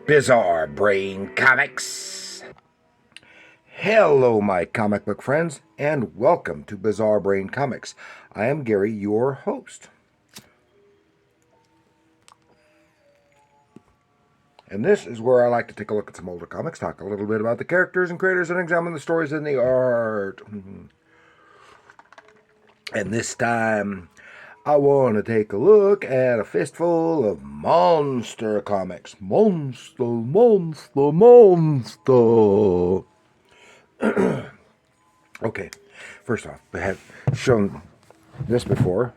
Bizarre Brain Comics. Hello, my comic book friends, and welcome to Bizarre Brain Comics. I am Gary, your host. And this is where I like to take a look at some older comics, talk a little bit about the characters and creators, and examine the stories and the art. And this time, I want to take a look at a fistful of monster comics. Monster. Okay, first off, I have shown this before.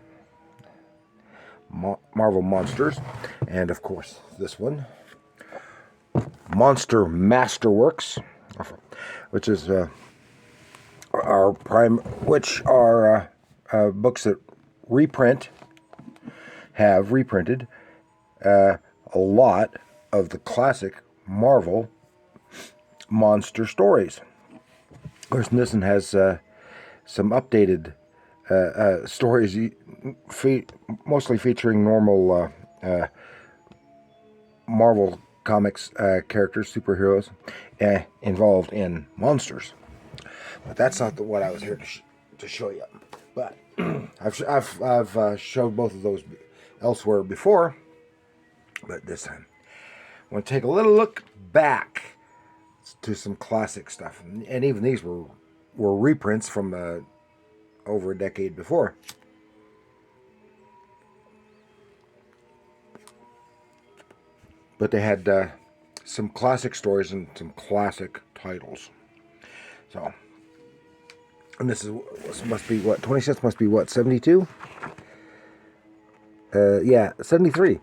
Marvel Monsters. And of course, this one. Monster Masterworks, which is our books that have reprinted a lot of the classic Marvel monster stories. Of course, this one has some updated stories, mostly featuring normal Marvel Comics characters, superheroes, involved in monsters. But that's not what I was here to show you. But I've showed both of those elsewhere before. But this time, I want to take a little look back to some classic stuff, and even these were reprints from over a decade before. But they had some classic stories and some classic titles. So, and this must be what, 26 must be what, 72? Yeah, 73.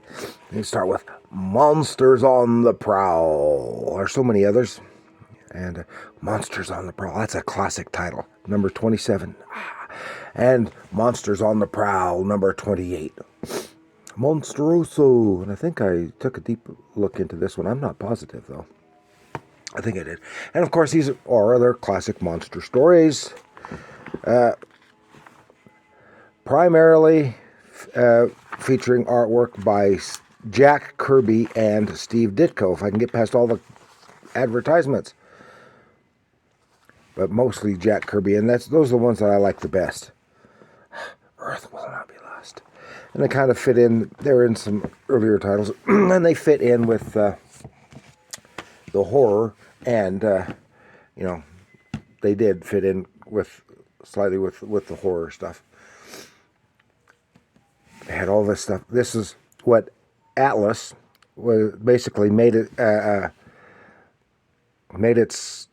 You start with Monsters on the Prowl. There's so many others. And Monsters on the Prowl, that's a classic title. Number 27. And Monsters on the Prowl, number 28. Monsteroso. And I think I took a deep look into this one. I'm not positive, though. I think I did. And, of course, these are other classic monster stories. Primarily featuring artwork by Jack Kirby and Steve Ditko, if I can get past all the advertisements. But mostly Jack Kirby, and those are the ones that I like the best. Earth Will Not Be Lost. And they kind of fit in, they're in some earlier titles, and they fit in with the horror, and, they did fit in slightly with the horror stuff. They had all this stuff. This is what Atlas basically made its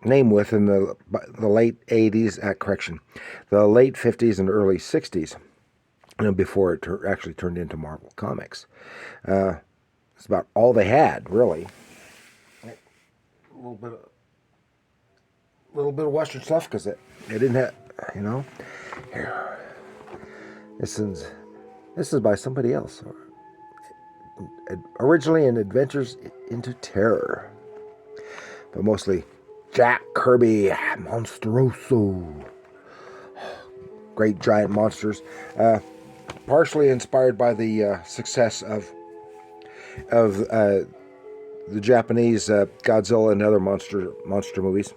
name with in the late 80s, the late 50s and early 60s, before it actually turned into Marvel Comics. It's about all they had, really. A little bit of Western stuff, because they didn't have, Here. This is by somebody else. Originally in Adventures into Terror. But mostly Jack Kirby, Monsteroso. Great giant monsters. Partially inspired by the success of the Japanese Godzilla and other monster movies,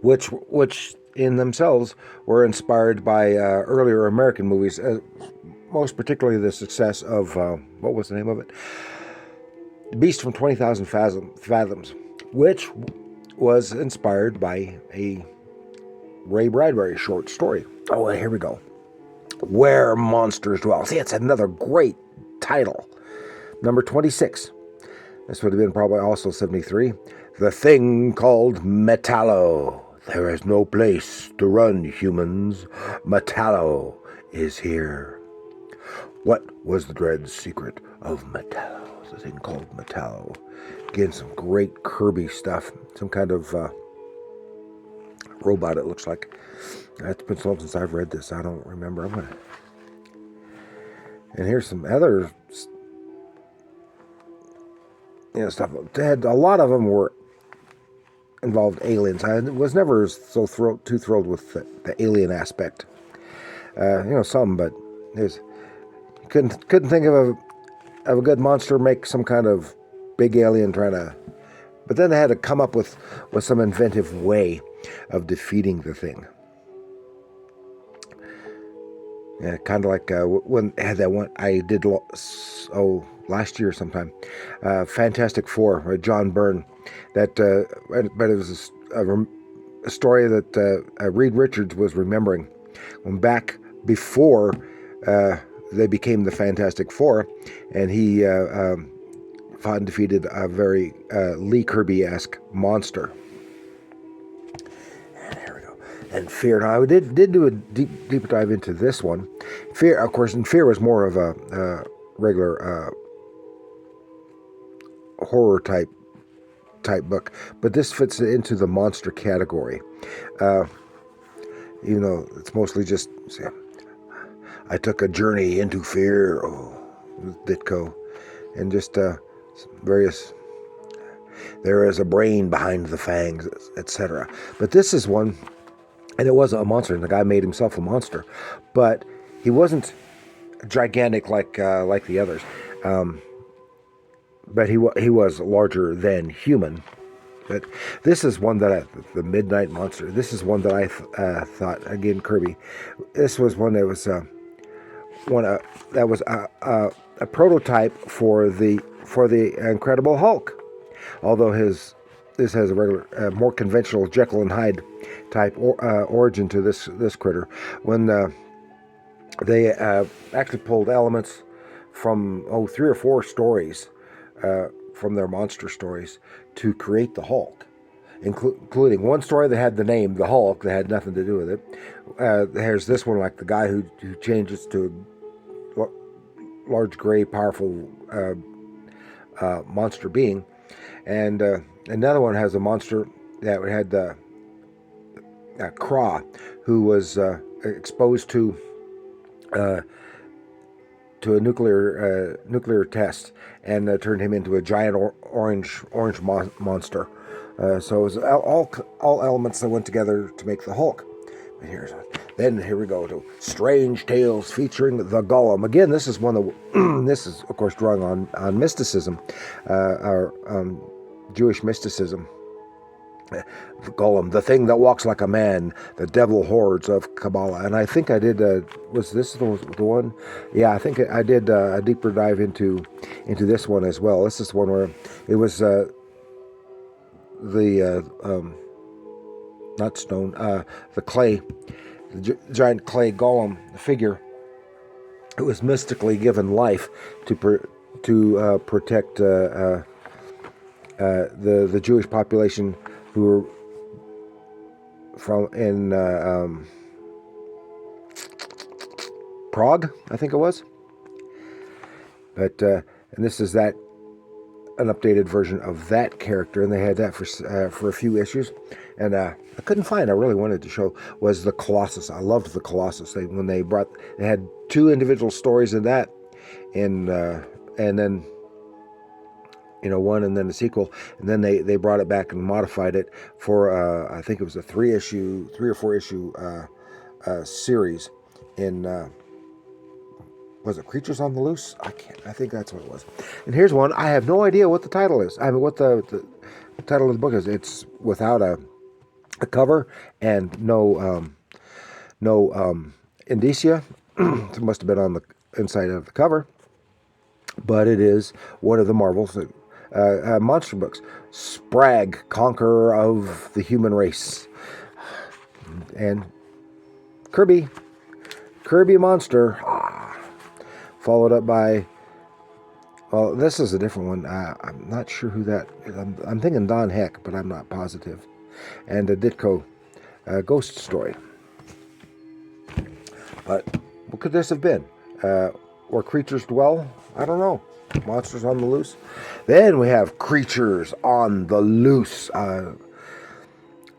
which in themselves were inspired by earlier American movies, most particularly the success of, what was the name of it? The Beast from 20,000 Fathoms, which was inspired by a Ray Bradbury short story. Oh, here we go. Where Monsters Dwell. See, it's another great title. Number 26. This would have been probably also 73. The Thing Called Metallo. There is no place to run, humans. Metallo is here. What was the dread secret of Metallo? The Thing Called Metallo. Again, some great Kirby stuff. Some kind of robot, it looks like. It's been so long since I've read this. I don't remember. And here's some other stuff. A lot of them were involved aliens. I was never so too thrilled with the alien aspect. Some, but couldn't think of of a good monster make some kind of big alien trying to... But then they had to come up with some inventive way of defeating the thing. Yeah, kind of like when I had that one I did last year sometime, Fantastic Four, with John Byrne. That, but it was a story that Reed Richards was remembering when back before they became the Fantastic Four, and he fought and defeated a very Lee Kirby-esque monster. And Fear. Now, I did do a deep dive into this one. Fear, of course, and Fear was more of a regular horror type book, but this fits into the monster category. It's mostly just, I took a journey into fear, with Ditko, and just various. There is a brain behind the fangs, etc. But this is one. And it was a monster, and the guy made himself a monster, but he wasn't gigantic like the others. But he was larger than human. But this is one that the Midnight Monster. This is one that I thought, again, Kirby. This was one that was a prototype for the Incredible Hulk, although this has a regular, more conventional Jekyll and Hyde type origin to this critter. When they actually pulled elements from 3 or 4 stories from their monster stories to create the Hulk, including one story that had the name the Hulk that had nothing to do with it. There's this one, like the guy who changes to a large, gray, powerful monster being, and another one has a monster that had the Kra, who was exposed to a nuclear test, and turned him into a giant orange monster. So it was all elements that went together to make the Hulk. But here we go to Strange Tales featuring the Golem. Again, this is one of this is, of course, drawing on mysticism, our Jewish mysticism. The Golem, the thing that walks like a man, the devil hordes of Kabbalah. And I think I did, was this the one? Yeah, I think I did a deeper dive into this one as well. This is one where it was the clay, the giant clay golem figure. It was mystically given life to protect the Jewish population who were in Prague, I think it was. But and this is an updated version of that character, and they had that for a few issues. And I couldn't find. I really wanted to show was the Colossus. I loved the Colossus. They had 2 individual stories in that, and then. One and then a sequel, and then they brought it back and modified it for I think it was a 3 or 4 issue series in was it Creatures on the Loose? I think that's what it was. And here's one. I have no idea what the title is. I mean, what the title of the book is. It's without a cover and no indicia. It must have been on the inside of the cover, but it is one of the Marvel's monster books. Sprag, Conqueror of the Human Race. And Kirby Monster. Followed up by, well, this is a different one. I'm not sure who that is. I'm thinking Don Heck, but I'm not positive. And a Ditko Ghost Story. But what could this have been? Where creatures dwell? I don't know. Monsters on the Loose. Then we have Creatures on the Loose.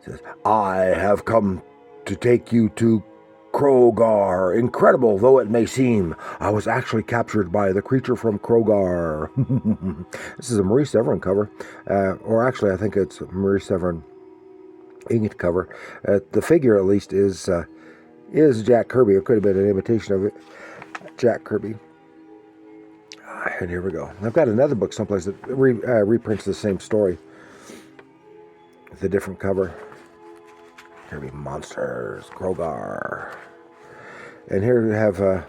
Says, I have come to take you to Krogar. Incredible though it may seem, I was actually captured by the creature from Krogar. This is a Marie Severin cover. Or actually, I think it's a Marie Severin inked cover. The figure, at least, is Jack Kirby. It could have been an imitation of it. Jack Kirby. And here we go. I've got another book someplace that reprints the same story with a different cover. Here we monsters, Krogar. And here we have,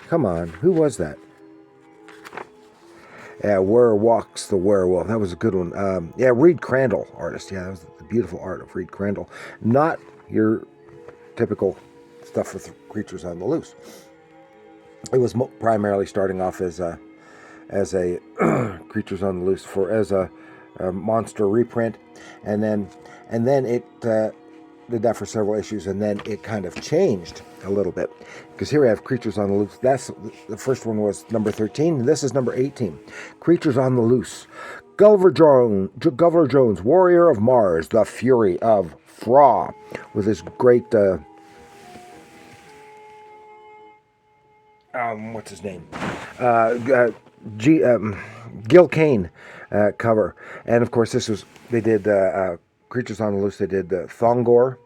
come on, who was that? Yeah, Where Walks the Werewolf. That was a good one. Yeah, Reed Crandall, artist. Yeah, that was the beautiful art of Reed Crandall. Not your typical stuff with creatures on the loose. It was primarily starting off as a creatures on the loose as a monster reprint, and then it did that for several issues, and then it kind of changed a little bit, because here we have Creatures on the Loose. That's the first one was number 13, and this is number 18. Creatures on the Loose. Gulliver Jones, Warrior of Mars, the Fury of Thra, with this great what's his name? Gil Kane cover. And of course, they did Creatures on the Loose. They did Thongor,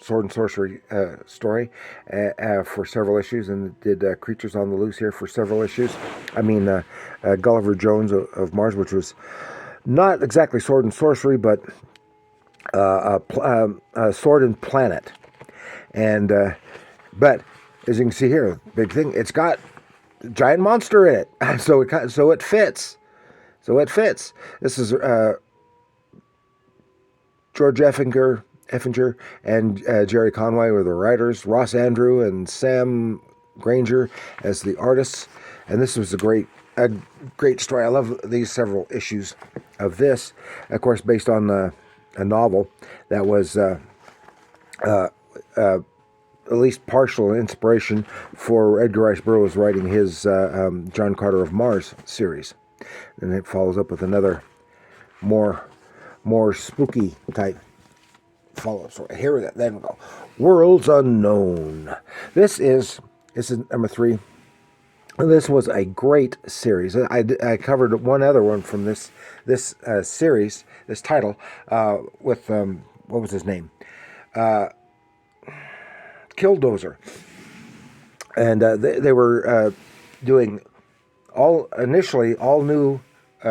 Sword and Sorcery story for several issues, and did Creatures on the Loose here for several issues. I mean, Gulliver Jones of Mars, which was not exactly Sword and Sorcery, but Sword and Planet. And but as you can see here, big thing, it's got a giant monster in it, so it fits. So it fits. This is George Effinger and Jerry Conway were the writers, Ross Andrew and Sam Granger as the artists, and this was a great story. I love these several issues of this, of course, based on a novel that was at least partial inspiration for Edgar Rice Burroughs writing his John Carter of Mars series. And it follows up with another more spooky type follow-up story. Here we go. Then we go. Worlds Unknown. This is number 3. This was a great series. I covered one other one from this series, this title, with what was his name? Killdozer, and they were doing initially all new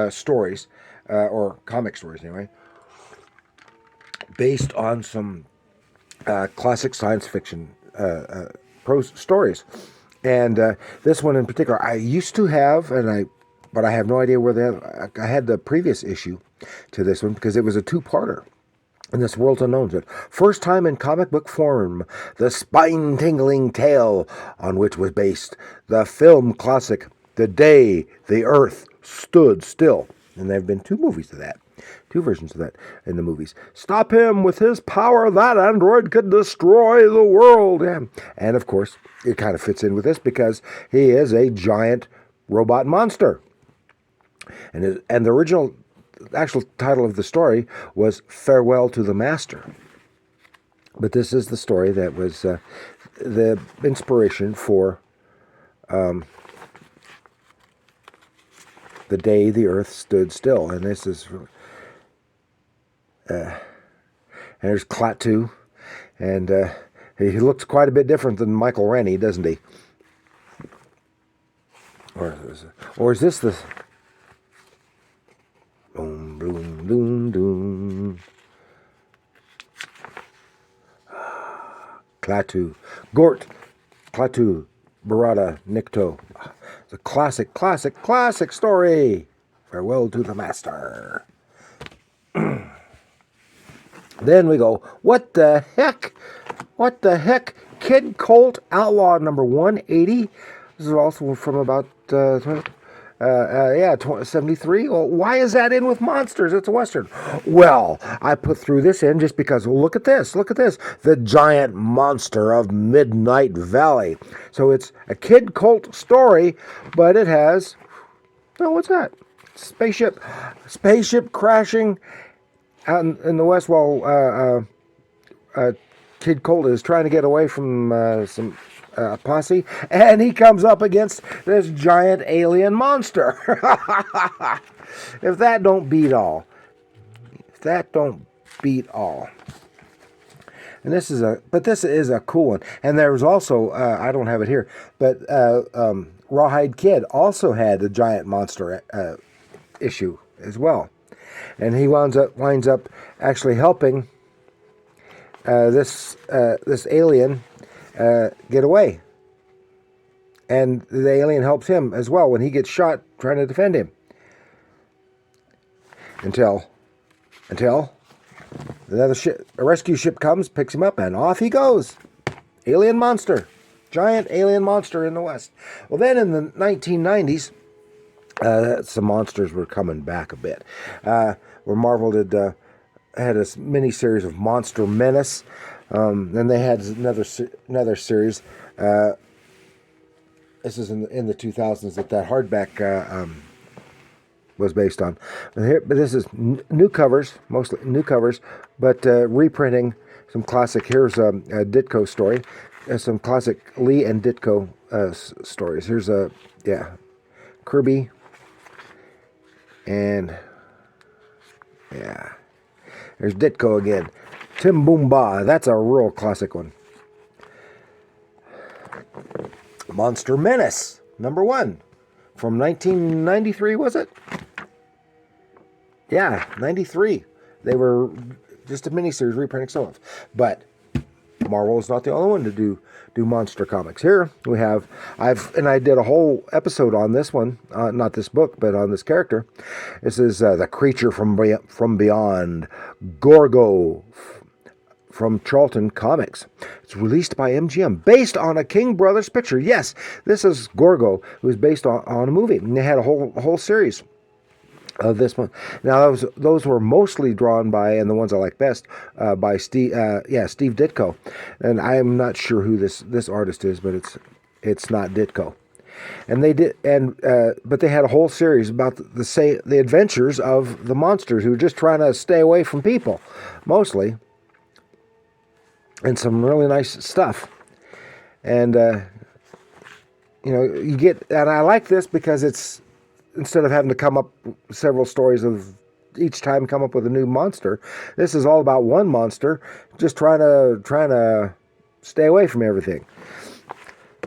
stories, or comic stories anyway, based on some classic science fiction prose stories. And this one in particular, I used to have, but I have no idea where I had the previous issue to this one, because it was a 2-parter. And this World's Unknown, first time in comic book form, the spine-tingling tale on which was based the film classic, The Day the Earth Stood Still. And there have been 2 movies of that. 2 versions of that in the movies. Stop him with his power, that android could destroy the world. And of course, it kind of fits in with this because he is a giant robot monster. And the actual title of the story was Farewell to the Master. But this is the story that was the inspiration for The Day the Earth Stood Still. And this is and there's Klaatu, and he looks quite a bit different than Michael Rennie, doesn't he? Or is this the boom, boom, doom, doom? Klaatu, Gort, Klaatu, Barada, Nikto. It's a classic story. Farewell to the Master. Then we go, what the heck? What the heck? Kid Colt Outlaw number 180. This is also from about 73. Well, why is that in with monsters? It's a Western. Well, I threw this in just because, well, look at this. The Giant Monster of Midnight Valley. So it's a Kid Colt story, but it has, what's that? Spaceship crashing out in the west while Kid Colt is trying to get away from some posse, and he comes up against this giant alien monster. If that don't beat all. And this is a cool one. And there was also I don't have it here, but Rawhide Kid also had a giant monster issue as well, and he winds up actually helping this alien get away, and the alien helps him as well when he gets shot trying to defend him. Until another a rescue ship comes, picks him up, and off he goes. Alien monster. Giant alien monster in the West. Well, then in the 1990s, some monsters were coming back a bit. Where Marvel had a mini series of Monster Menace. Then they had another series. This is in the 2000s that hardback was based on. But this is new covers, mostly new covers, but reprinting some classic. Here's a Ditko story, some classic Lee and Ditko stories. Here's Kirby, and there's Ditko again. Tim Boomba, that's a real classic one. Monster Menace, #1, from 1993, was it? Yeah, 93. They were just a miniseries reprinting some of. But Marvel is not the only one to do monster comics. Here we have, I did a whole episode on this one, not this book, but on this character. This is the Creature from Beyond, Gorgo, from Charlton Comics. It's released by MGM, based on a King Brothers picture. Yes, this is Gorgo, who was based on a movie, and they had a whole series of this one. Now those were mostly drawn by, and the ones I like best, by Steve Ditko, and I am not sure who this artist is, but it's not Ditko. And they did, but they had a whole series about the adventures of the monsters who were just trying to stay away from people, mostly, and some really nice stuff. And you get, and I like this because it's, instead of having to come up several stories of each time come up with a new monster, this is all about one monster just trying to stay away from everything.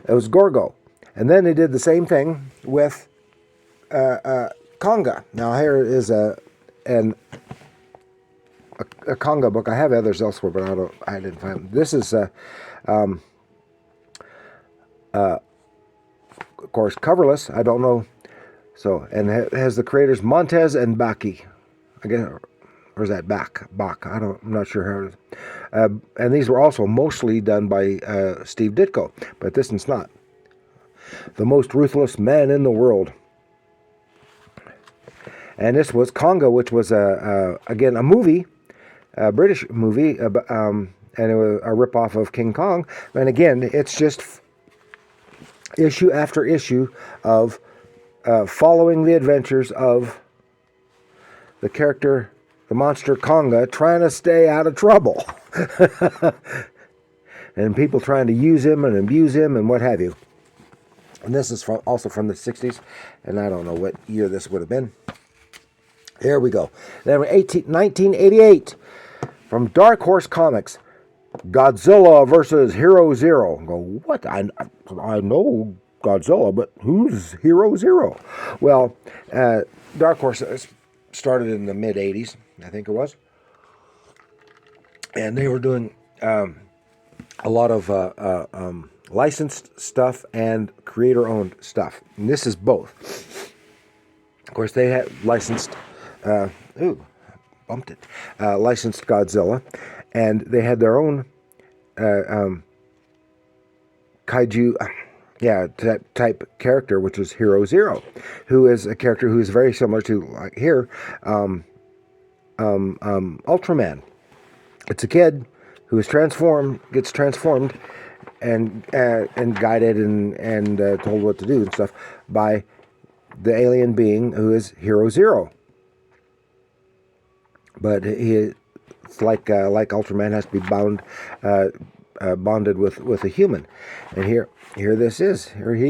It was Gorgo. And then they did the same thing with Conga. Now here is a Conga book. I have others elsewhere, but I didn't find them. This is of course coverless. I don't know. So, and it has the creators Montez and Baki, I guess, or is that Bach? I'm not sure how it is. And these were also mostly done by Steve Ditko, but this one's not. The Most Ruthless Man in the World. And this was Conga, which was again a movie, a British movie, and it was a ripoff of King Kong. And again, it's just issue after issue of following the adventures of the character, the monster Conga, trying to stay out of trouble. And people trying to use him and abuse him and what have you. And this is also from the 60s, and I don't know what year this would have been. Here we go. Then 1988, from Dark Horse Comics, Godzilla versus Hero Zero. I go, what? I know Godzilla, but who's Hero Zero? Well, Dark Horse started in the mid-'80s, I think it was. And they were doing a lot of licensed stuff and creator-owned stuff. And this is both. Of course, they had licensed, licensed Godzilla, and they had their own kaiju, type character, which was Hero Zero, who is a character who is very similar to, like here, Ultraman. It's a kid who is gets transformed, and guided and told what to do and stuff by the alien being who is Hero Zero. But it's like Ultraman has to be bonded with a human, and here he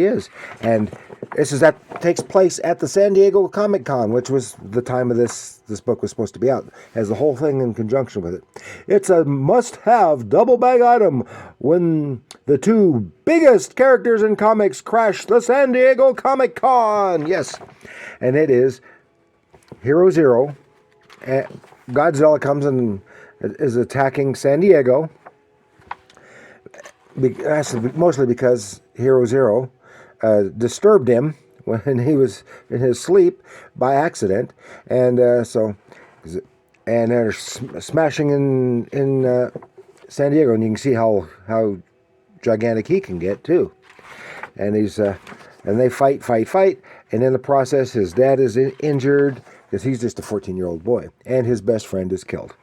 is, and That takes place at the San Diego Comic Con, which was the time of this book was supposed to be out. Has the whole thing in conjunction with it. It's a must-have double bag item when the two biggest characters in comics crash the San Diego Comic Con. Yes, and it is Hero Zero. Godzilla comes and is attacking San Diego. Mostly because Hero Zero disturbed him when he was in his sleep by accident, and and they're smashing in San Diego, and you can see how gigantic he can get too. And and they fight, and in the process, his dad is injured because he's just a 14-year-old boy, and his best friend is killed.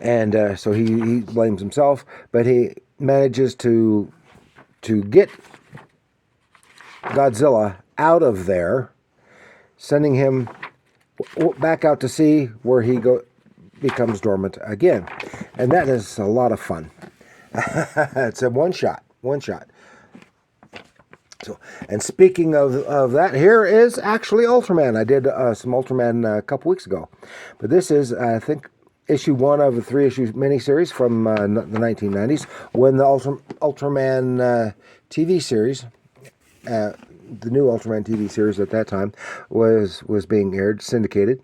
And so he blames himself, but he manages to get Godzilla out of there, sending him back out to sea where he becomes dormant again. And that is a lot of fun. It's a one shot. So, and speaking of that, here is actually Ultraman. I did some Ultraman a couple weeks ago. But this is, I think, issue 1 of a 3-issue miniseries from the 1990s, when the Ultraman TV series, the new Ultraman TV series at that time, was being aired, syndicated.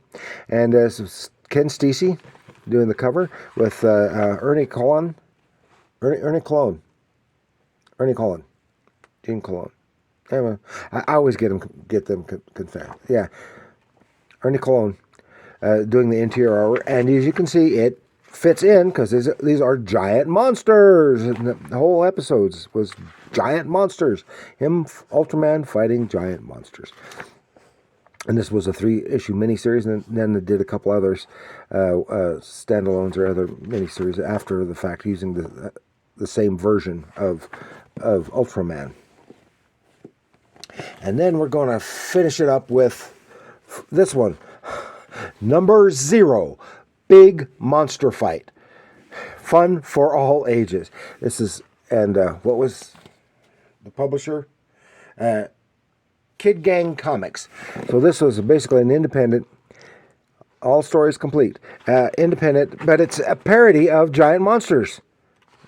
And so Ken Steacy doing the cover with Gene Colan. Anyway, I always get them confused. Yeah, Ernie Colon doing the interior artwork, and as you can see, it fits in because these are giant monsters. And the whole episodes was giant monsters. Ultraman fighting giant monsters. And this was a 3-issue miniseries, and then they did a couple others, standalones or other miniseries after the fact, using the same version of Ultraman. And then we're going to finish it up with this one. Number 0, Big Monster Fight. Fun for all ages. This is, and what was the publisher? Kid Gang Comics. So this was basically an independent, all stories complete, independent, but it's a parody of giant monsters.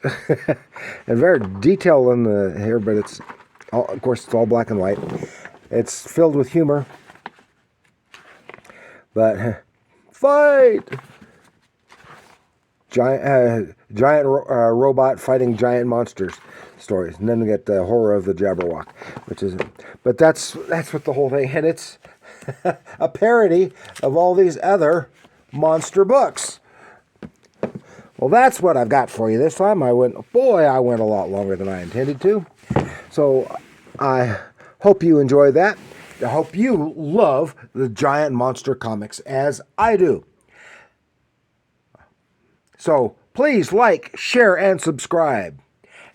And very detailed in the here, but it's all, of course, it's all black and white. It's filled with humor. But fight! Giant robot fighting giant monsters stories, and then we get the horror of the Jabberwock, but that's what the whole thing, and it's a parody of all these other monster books. Well, that's what I've got for you this time. I went a lot longer than I intended to. So I hope you enjoy that. I hope you love the giant monster comics as I do. So please like, share, and subscribe.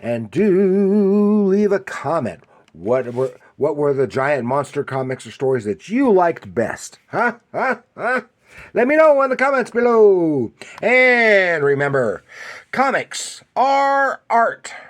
And do leave a comment. What were the giant monster comics or stories that you liked best? Huh? Let me know in the comments below. And remember, comics are art.